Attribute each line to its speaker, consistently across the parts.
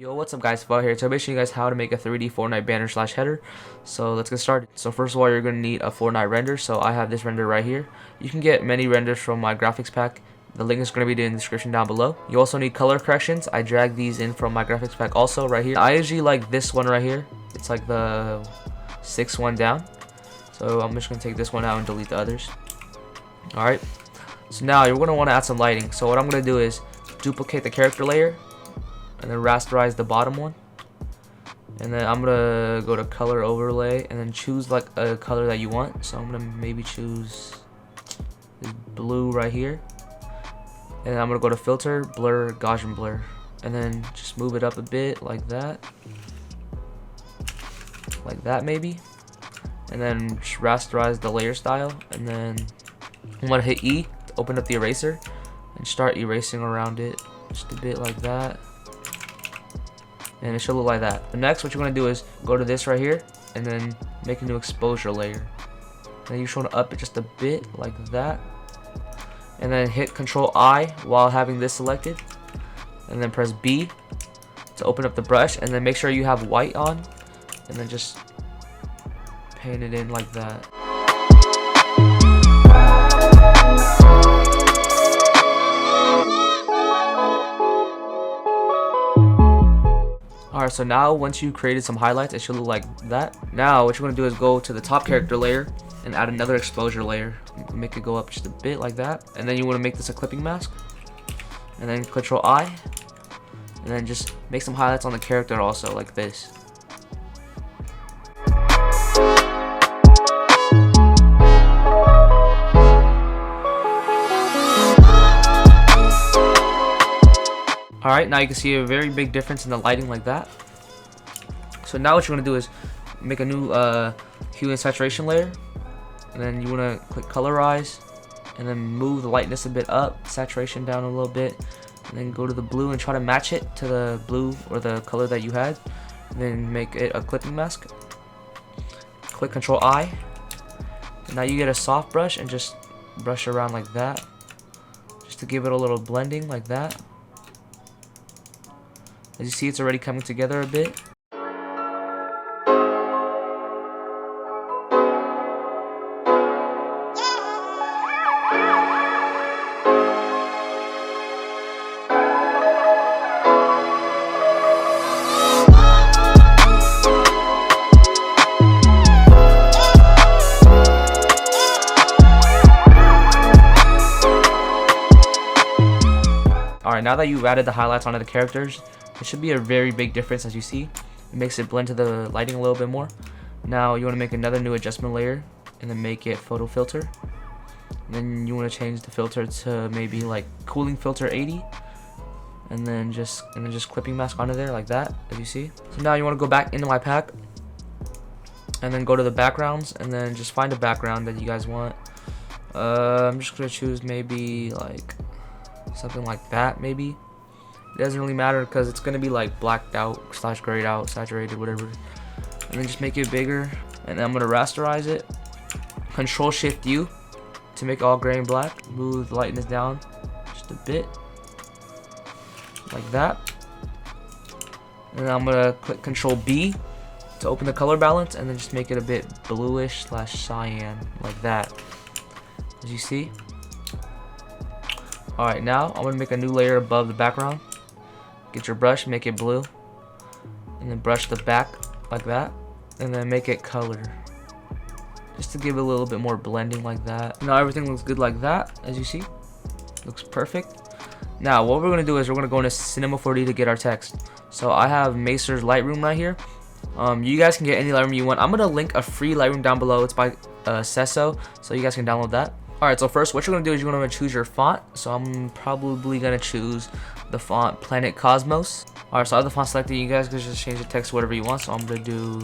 Speaker 1: Yo, what's up guys, Fo here. So I'm showing you guys how to make a 3D Fortnite banner slash header. So let's get started. So first of all, you're going to need a Fortnite render. So I have this render right here. You can get many renders from my graphics pack. The link is going to be in the description down below. You also need color corrections. I dragged these in from my graphics pack also right here. I usually like this one right here. It's like the 6th one down. So I'm just going to take this one out and delete the others. Alright. So now you're going to want to add some lighting. So what I'm going to do is duplicate the character layer and then rasterize the bottom one, and then I'm gonna go to color overlay and then choose like a color that you want. So I'm gonna maybe choose this blue right here, and I'm gonna go to filter, blur, Gaussian blur, and then just move it up a bit like that maybe, and then just rasterize the layer style, and then I'm gonna hit E to open up the eraser and start erasing around it just a bit like that. And it should look like that. The next, what you're going to do is go to this right here and then make a new exposure layer. Then you just want to up it just a bit like that. And then hit Control I while having this selected. And then press B to open up the brush. And then make sure you have white on. And then just paint it in like that. Alright, so now once you created some highlights, it should look like that. Now what you're going to do is go to the top character layer and add another exposure layer. Make it go up just a bit like that. And then you want to make this a clipping mask. And then Control I. And then just make some highlights on the character also, like this. Alright, now you can see a very big difference in the lighting like that. So now what you're going to do is make a new hue and saturation layer. And then you want to click colorize. And then move the lightness a bit up, saturation down a little bit. And then go to the blue and try to match it to the blue or the color that you had. And then make it a clipping mask. Click Control I. And now you get a soft brush and just brush around like that. Just to give it a little blending like that. As you see, it's already coming together a bit. Alright, now that you've added the highlights onto the characters, it should be a very big difference. As you see, it makes it blend to the lighting a little bit more. Now you want to make another new adjustment layer and then make it photo filter. And then you want to change the filter to maybe like cooling filter 80, and then just clipping mask onto there like that, as you see. So now you want to go back into my pack and then go to the backgrounds and then just find a background that you guys want. I'm just gonna choose maybe like something like that maybe. It doesn't really matter because it's going to be like blacked out / grayed out, saturated, whatever. And then just make it bigger. And then I'm going to rasterize it. Control Shift U to make it all gray and black. Move the lightness down just a bit. Like that. And then I'm going to click Control B to open the color balance. And then just make it a bit bluish / cyan. Like that. As you see. Alright, now I'm going to make a new layer above the background. Get your brush, make it blue, and then brush the back like that, and then make it color, just to give it a little bit more blending like that. Now everything looks good like that, as you see. Looks perfect. Now what we're going to do is we're going to go into Cinema4D to get our text. So I have Macer's Lightroom right here. You guys can get any Lightroom you want. I'm going to link a free Lightroom down below. It's by Sesso, so you guys can download that. Alright, so first what you're going to do is you're going to choose your font. So I'm probably going to choose the font Planet Cosmos. Alright, so I have the font selected. You guys can just change the text whatever you want. So I'm going to do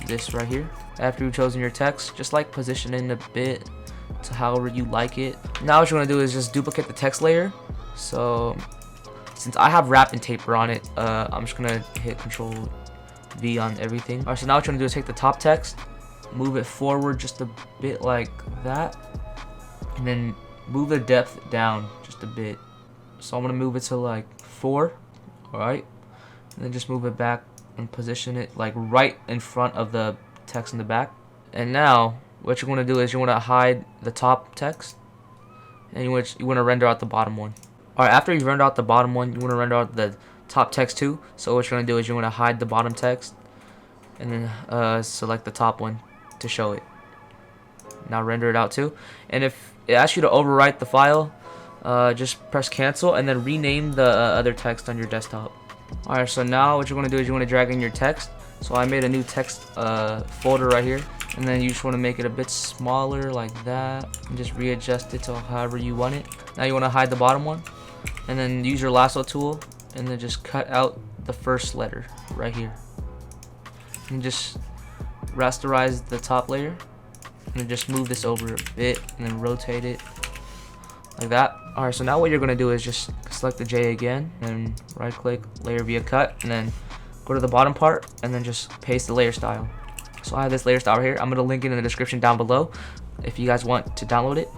Speaker 1: this right here. After you've chosen your text, just like position it in a bit to however you like it. Now what you're going to do is just duplicate the text layer. So since I have wrapping taper on it, I'm just going to hit Control V on everything. Alright, so now what you're going to do is take the top text, move it forward just a bit like that. And then move the depth down just a bit. So I'm gonna move it to like 4. Alright. and then just move it back and position it like right in front of the text in the back. And now what you want to do is you want to hide the top text, and you want to render out the bottom one. Alright, after you render out the bottom one, you want to render out the top text too. So what you're going to do is you want to hide the bottom text and then select the top one to show it. Now render it out too. And if it asks you to overwrite the file, just press cancel and then rename the other text on your desktop. Alright, so now what you're going to do is you want to drag in your text. So I made a new text folder right here, and then you just want to make it a bit smaller like that and just readjust it to however you want it. Now you want to hide the bottom one and then use your lasso tool and then just cut out the first letter right here and just rasterize the top layer and then just move this over a bit and then rotate it like that. Alright, so now what you're going to do is just select the J again and right click, layer via cut, and then go to the bottom part and then just paste the layer style. So I have this layer style right here. I'm going to link it in the description down below if you guys want to download it.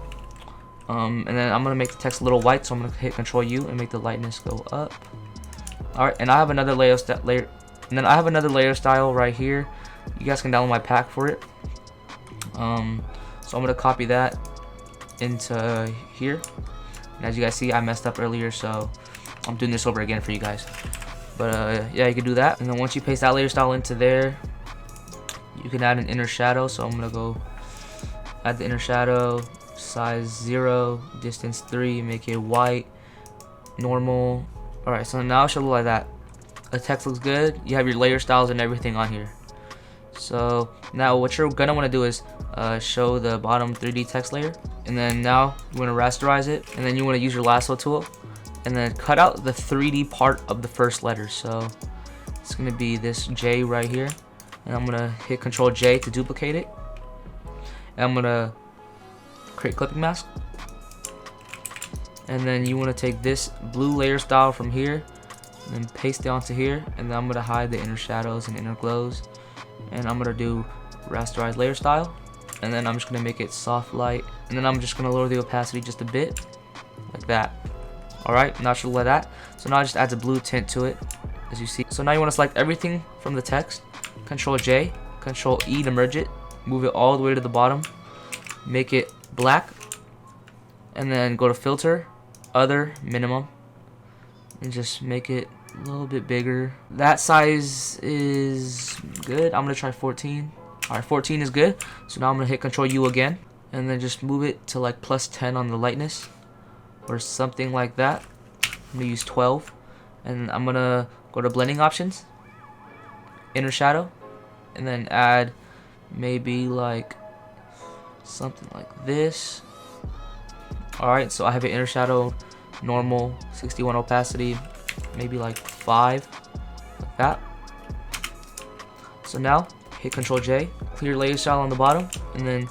Speaker 1: And then I'm going to make the text a little white, so I'm going to hit Control U and make the lightness go up. Alright, and I have another layer style right here. You guys can download my pack for it. So I'm going to copy that into here. And as you guys see, I messed up earlier, so I'm doing this over again for you guys. But yeah, you can do that. And then once you paste that layer style into there, you can add an inner shadow. So I'm gonna go add the inner shadow, size 0, distance 3, make it white, normal. Alright, so now it should look like that. The text looks good. You have your layer styles and everything on here. So now what you're gonna want to do is show the bottom 3D text layer, and then now you want to rasterize it, and then you want to use your lasso tool and then cut out the 3D part of the first letter. So it's gonna be this J right here, and I'm gonna hit Control J to duplicate it, and I'm gonna create clipping mask, and then you want to take this blue layer style from here and then paste it onto here, and then I'm gonna hide the inner shadows and inner glows, and I'm gonna do rasterize layer style, and then I'm just gonna make it soft light, and then I'm just gonna lower the opacity just a bit like that. Alright, now it should look like that. So now it just adds a blue tint to it, as you see. So now you want to select everything from the text, Control J, Control E to merge it, move it all the way to the bottom, make it black, and then go to filter, other, minimum, and just make it a little bit bigger. That size is good. I'm gonna try 14. Alright, 14 is good. So now I'm gonna hit Control U again, and then just move it to like +10 on the lightness or something like that. I'm gonna use 12, and I'm gonna go to blending options, inner shadow, and then add maybe like something like this. Alright, so I have an inner shadow, normal, 61 opacity, maybe like 5, like that. So now hit Control J, clear layer style on the bottom, and then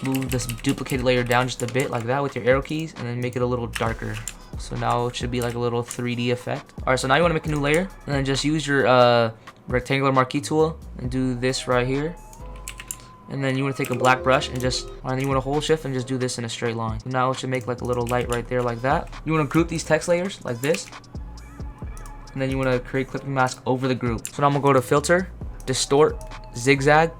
Speaker 1: move this duplicated layer down just a bit like that with your arrow keys, and then make it a little darker. So now it should be like a little 3D effect. Alright, so now you want to make a new layer, and then just use your rectangular marquee tool and do this right here. And then you want to take a black brush and just, and then you want to hold shift and just do this in a straight line. So now it should make like a little light right there like that. You want to group these text layers like this, and then you want to create clipping mask over the group. So now I'm gonna go to filter, distort, zigzag,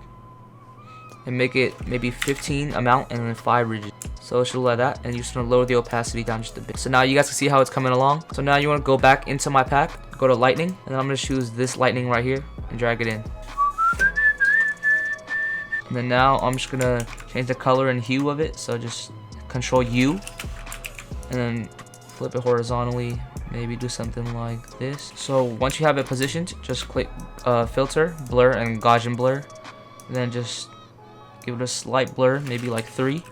Speaker 1: and make it maybe 15 amount and then 5 rigid. So it should look like that, and you just want to lower the opacity down just a bit. So now you guys can see how it's coming along. So now you want to go back into my pack, go to lightning, and then I'm going to choose this lightning right here and drag it in. And then now I'm just going to change the color and hue of it. So just Control U, and then flip it horizontally, maybe do something like this. So once you have it positioned, just click filter, blur, and Gaussian blur, and then just give it a slight blur, maybe like 3,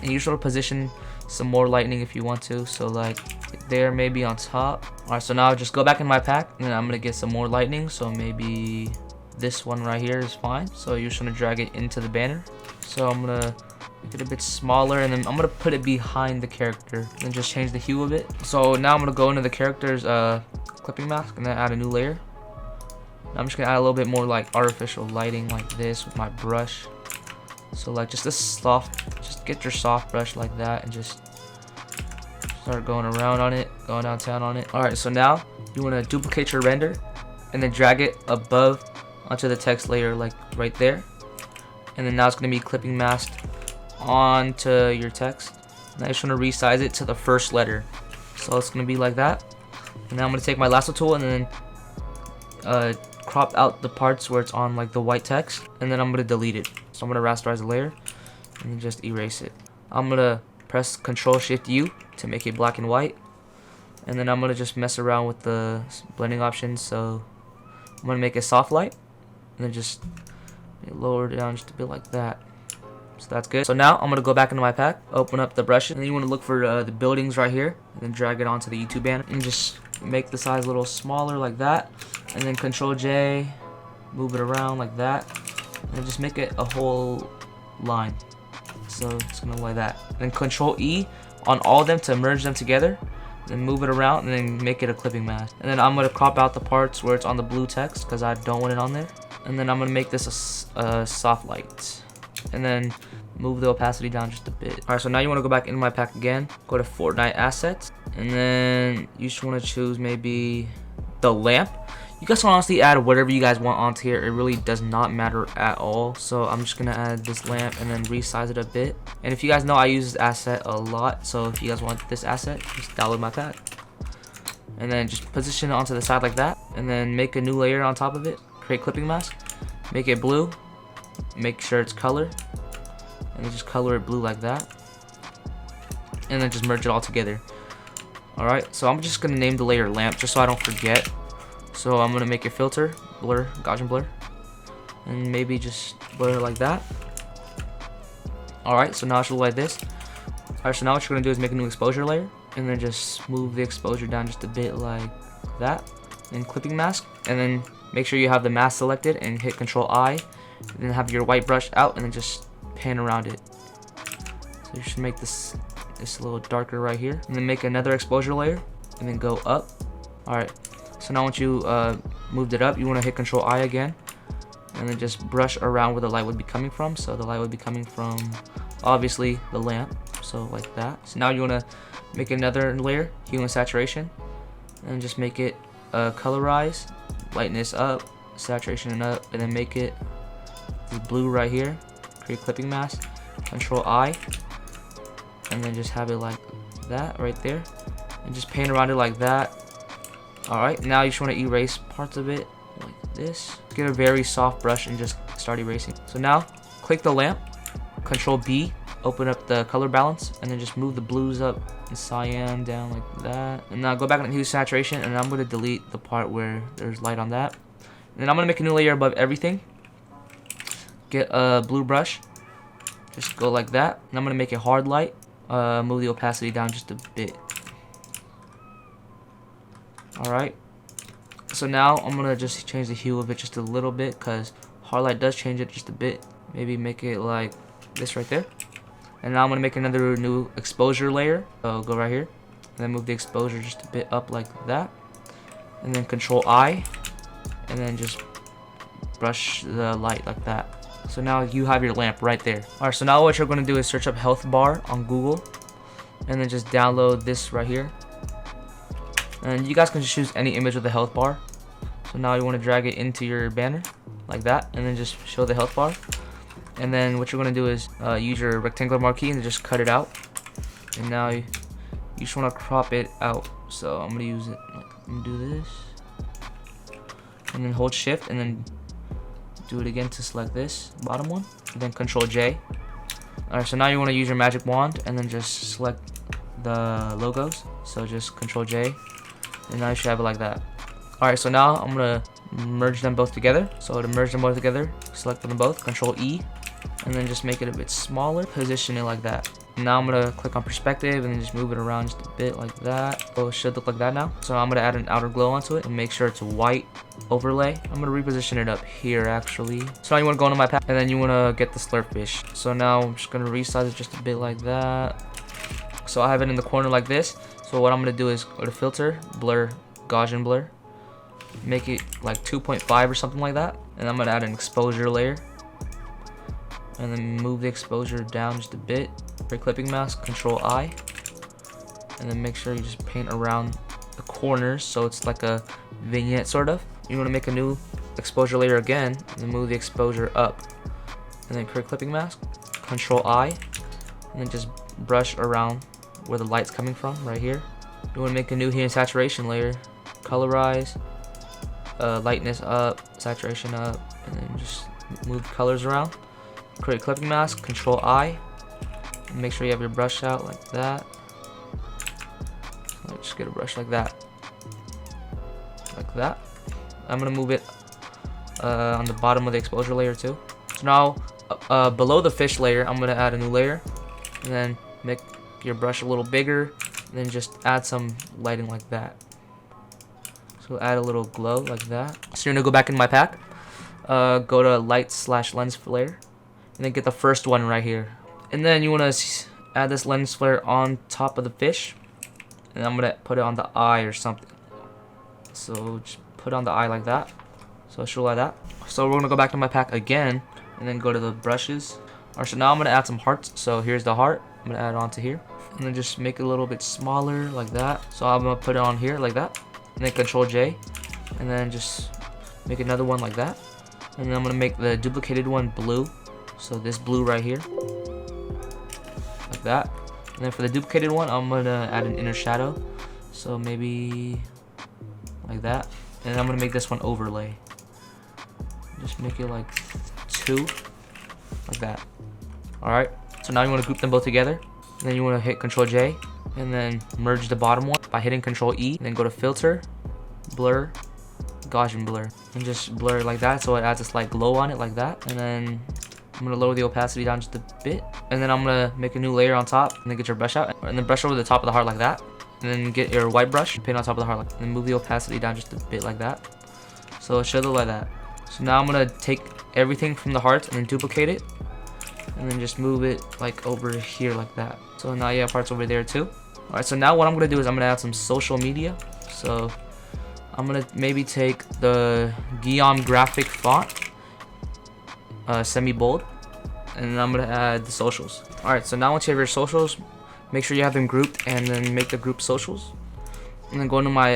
Speaker 1: and you should position some more lightning if you want to, so like there, maybe on top. Alright, so now just go back in my pack, and then I'm gonna get some more lightning, so maybe this one right here is fine. So you're just gonna drag it into the banner. So I'm gonna make it a bit smaller, and then I'm gonna put it behind the character and just change the hue of it. So now I'm gonna go into the character's clipping mask and then add a new layer. I'm just gonna add a little bit more like artificial lighting like this with my brush. So like just this soft, just get your soft brush like that and just start going around on it, going downtown on it. Alright, so now you want to duplicate your render and then drag it above onto the text layer, like right there. And then now it's going to be clipping masked onto your text. And I just want to resize it to the first letter. So it's going to be like that. And now I'm going to take my lasso tool and then crop out the parts where it's on like the white text. And then I'm going to delete it. So I'm going to rasterize the layer and then just erase it. I'm going to press Ctrl-Shift-U to make it black and white. And then I'm going to just mess around with the blending options. So I'm going to make it soft light. And then just lower it down just a bit like that. So that's good. So now I'm going to go back into my pack, open up the brushes, and then you want to look for the buildings right here, and then drag it onto the YouTube banner, and just make the size a little smaller like that, and then Ctrl-J, move it around like that, and just make it a whole line. So it's going to look like that. And then Ctrl-E on all of them to merge them together, then move it around, and then make it a clipping mask. And then I'm going to crop out the parts where it's on the blue text, because I don't want it on there. And then I'm going to make this a soft light. And then move the opacity down just a bit. Alright, so now you want to go back into my pack again. Go to Fortnite assets. And then you just want to choose maybe the lamp. You guys can honestly add whatever you guys want onto here. It really does not matter at all. So I'm just going to add this lamp and then resize it a bit. And if you guys know, I use this asset a lot. So if you guys want this asset, just download my pack. And then just position it onto the side like that. And then make a new layer on top of it. Create clipping mask. Make it blue. Make sure it's color, and then just color it blue like that, and then just merge it all together. Alright, so I'm just gonna name the layer lamp just so I don't forget. So I'm gonna make it filter, blur, Gaussian blur, and maybe just blur like that. Alright, so now it should look like this. Alright, so now what you're gonna do is make a new exposure layer, and then just move the exposure down just a bit like that, and clipping mask, and then make sure you have the mask selected and hit Ctrl-I. And then have your white brush out and then just pan around it. So you should make this a little darker right here. And then make another exposure layer and then go up. Alright, so now once you moved it up, you want to hit Ctrl-I again. And then just brush around where the light would be coming from. So the light would be coming from, obviously, the lamp. So like that. So now you want to make another layer, hue and saturation. And just make it colorize, lightness up, saturation up, and then make it this blue right here. Create clipping mask, Ctrl-I, and then just have it like that right there, and just paint around it like that. Alright, now you just want to erase parts of it like this. Get a very soft brush and just start erasing. So now click the lamp, Ctrl-B, open up the color balance, and then just move the blues up and cyan down like that. And now go back into hue saturation, and I'm going to delete the part where there's light on that. And then I'm going to make a new layer above everything. Get a blue brush, just go like that, and I'm gonna make it hard light. Move the opacity down just a bit. Alright, so now I'm gonna just change the hue of it just a little bit, because hard light does change it just a bit. Maybe make it like this right there. And now I'm gonna make another new exposure layer. So go right here, and then move the exposure just a bit up like that, and then Ctrl-I, and then just brush the light like that. So now you have your lamp right there. Alright, so now what you're going to do is search up health bar on Google, and then just download this right here. And you guys can just choose any image with the health bar. So now you want to drag it into your banner like that, and then just show the health bar. And then what you're going to do is use your rectangular marquee and just cut it out. And now you just want to crop it out. So I'm going to use it, I'm going to do this, and then hold shift, and then do it again to select this bottom one, and then Ctrl-J. Alright, so now you want to use your magic wand and then just select the logos. So just Ctrl-J, and now you should have it like that. Alright, so now I'm going to merge them both together. So to merge them both together, select them both, Ctrl-E, and then just make it a bit smaller, position it like that. Now I'm going to click on perspective and then just move it around just a bit like that. So it should look like that now. So I'm going to add an outer glow onto it and make sure it's a white overlay. I'm going to reposition it up here actually. So now you want to go into my pack, and then you want to get the slurpfish. So now I'm just going to resize it just a bit like that. So I have it in the corner like this. So what I'm going to do is go to filter, blur, Gaussian blur. Make it like 2.5 or something like that. And I'm going to add an exposure layer. And then move the exposure down just a bit. For clipping mask, Ctrl-I, and then make sure you just paint around the corners so it's like a vignette sort of. You want to make a new exposure layer again, and then move the exposure up, and then create clipping mask, Control I, and then just brush around where the light's coming from, right here. You want to make a new hue and saturation layer, colorize, lightness up, saturation up, and then just move the colors around. Create clipping mask, Control I, and make sure you have your brush out like that. So just get a brush like that. Like that. I'm gonna move it on the bottom of the exposure layer too. So now below the fish layer, I'm gonna add a new layer, and then make your brush a little bigger, and then just add some lighting like that. So add a little glow like that. So you're gonna go back in my pack, go to light/lens flare, and then get the first one right here. And then you wanna add this lens flare on top of the fish, and I'm gonna put it on the eye or something. So just put on the eye like that. So show like that. So we're gonna go back to my pack again, and then go to the brushes. Alright, so now I'm gonna add some hearts. So here's the heart. I'm gonna add it onto here, and then just make it a little bit smaller like that. So I'm gonna put it on here like that, and then Control J, and then just make another one like that. And then I'm gonna make the duplicated one blue. So this blue right here, like that. And then for the duplicated one, I'm gonna add an inner shadow. So maybe like that. And I'm gonna make this one overlay. Just make it like 2, like that. Alright, so now you wanna group them both together. And then you wanna hit Control J, and then merge the bottom one by hitting Control E. And then go to Filter, Blur, Gaussian Blur. And just blur it like that so it adds a slight glow on it like that. And then I'm gonna lower the opacity down just a bit. And then I'm gonna make a new layer on top, and then get your brush out. And then brush over the top of the heart like that. And then get your white brush and paint on top of the heart, and then move the opacity down just a bit like that. So it should look like that. So now I'm gonna take everything from the heart and then duplicate it, and then just move it like over here like that. So now you have parts over there too. Alright, so now what I'm gonna do is I'm gonna add some social media. So I'm gonna maybe take the Guillaume graphic font, semi-bold, and then I'm gonna add the socials. Alright, so now once you have your socials, make sure you have them grouped, and then make the group socials. And then go into my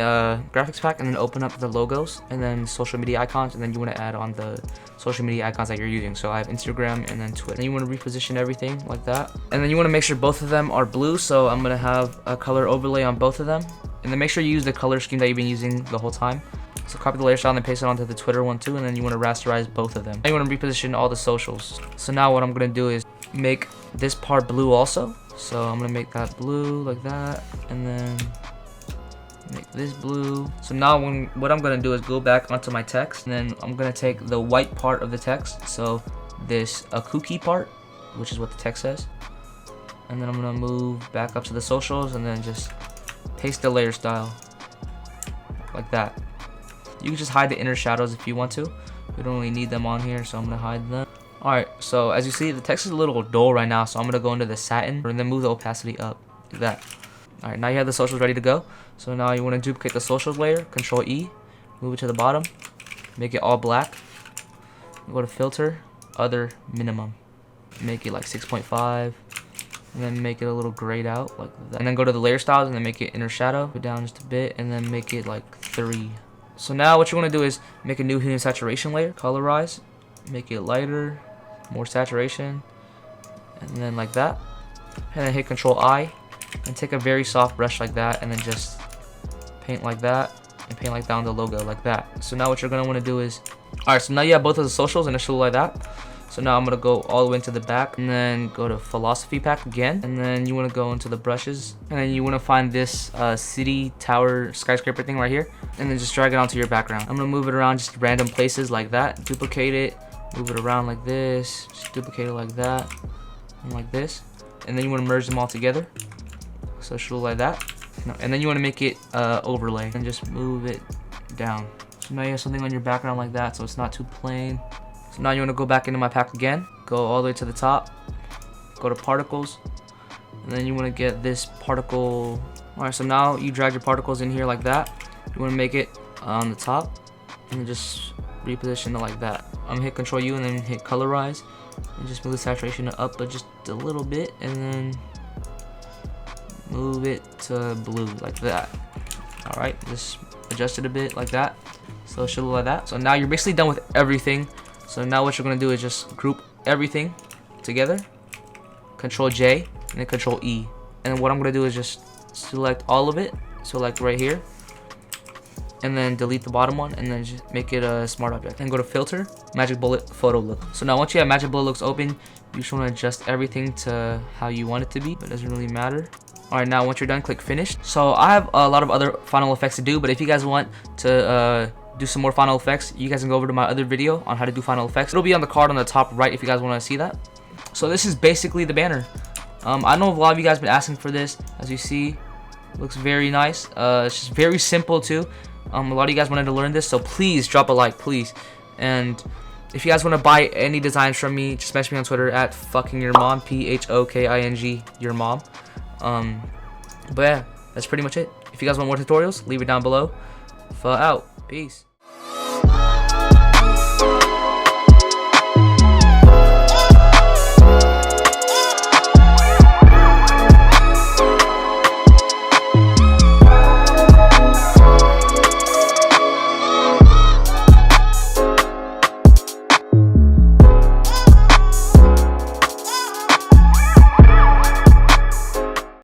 Speaker 1: graphics pack, and then open up the logos, and then social media icons, and then you want to add on the social media icons that you're using. So I have Instagram and then Twitter. And you want to reposition everything like that. And then you want to make sure both of them are blue, so I'm going to have a color overlay on both of them. And then make sure you use the color scheme that you've been using the whole time. So copy the layer style and then paste it onto the Twitter one too, and then you want to rasterize both of them. Now you want to reposition all the socials. So now what I'm going to do is make this part blue also. So I'm gonna make that blue like that, and then make this blue. So now what I'm gonna do is go back onto my text, and then I'm gonna take the white part of the text, so this a cookie part, which is what the text says, and then I'm gonna move back up to the socials, and then just paste the layer style like that. You can just hide the inner shadows if you want to. You don't really need them on here, so I'm gonna hide them. Alright, so as you see, the text is a little dull right now, so I'm going to go into the satin and then move the opacity up, like that. Alright, now you have the socials ready to go. So now you want to duplicate the socials layer, Control E, move it to the bottom, make it all black. Go to Filter, Other, Minimum. Make it like 6.5, and then make it a little grayed out, like that. And then go to the layer styles, and then make it inner shadow, go down just a bit, and then make it like 3. So now what you want to do is make a new hue and saturation layer, colorize, make it lighter, more saturation, and then like that, and then hit Control I, and take a very soft brush like that, and then just paint like that, and paint like that on the logo like that. So now what you're gonna want to do is, alright, so now you have both of the socials and it should look like that. So now I'm gonna go all the way into the back, and then go to philosophy pack again, and then you want to go into the brushes, and then you want to find this city tower skyscraper thing right here, and then just drag it onto your background. I'm gonna move it around just random places like that, duplicate it, move it around like this, just duplicate it like that, and like this, and then you want to merge them all together, so it should look like that. And then you want to make it overlay, and just move it down. So now you have something on your background like that, so it's not too plain. So now you want to go back into my pack again, go all the way to the top, go to particles, and then you want to get this particle. Alright, so now you drag your particles in here like that. You want to make it on the top, and then just reposition it like that. I'm gonna hit Control U and then hit colorize, and just move the saturation up but just a little bit, and then move it to blue like that. Alright, just adjust it a bit like that. So it should look like that. So now you're basically done with everything. So now what you're going to do is just group everything together. Control J and then Control E. And what I'm going to do is just select all of it. So like right here. And then delete the bottom one and then just make it a smart object. And go to filter, magic bullet, photo look. So now once you have magic bullet looks open, you just want to adjust everything to how you want it to be. But it doesn't really matter. Alright, now once you're done, click finish. So I have a lot of other final effects to do, but if you guys want to do some more final effects, you guys can go over to my other video on how to do final effects. It'll be on the card on the top right if you guys want to see that. So this is basically the banner. I know a lot of you guys been asking for this. As you see, it looks very nice. It's just very simple too. A lot of you guys wanted to learn this, so please drop a like, please. And if you guys want to buy any designs from me, just message me on Twitter at PHOKINGYOURMOM, PHOKING your mom. But yeah, that's pretty much it. If you guys want more tutorials, leave it down below. Out. Peace.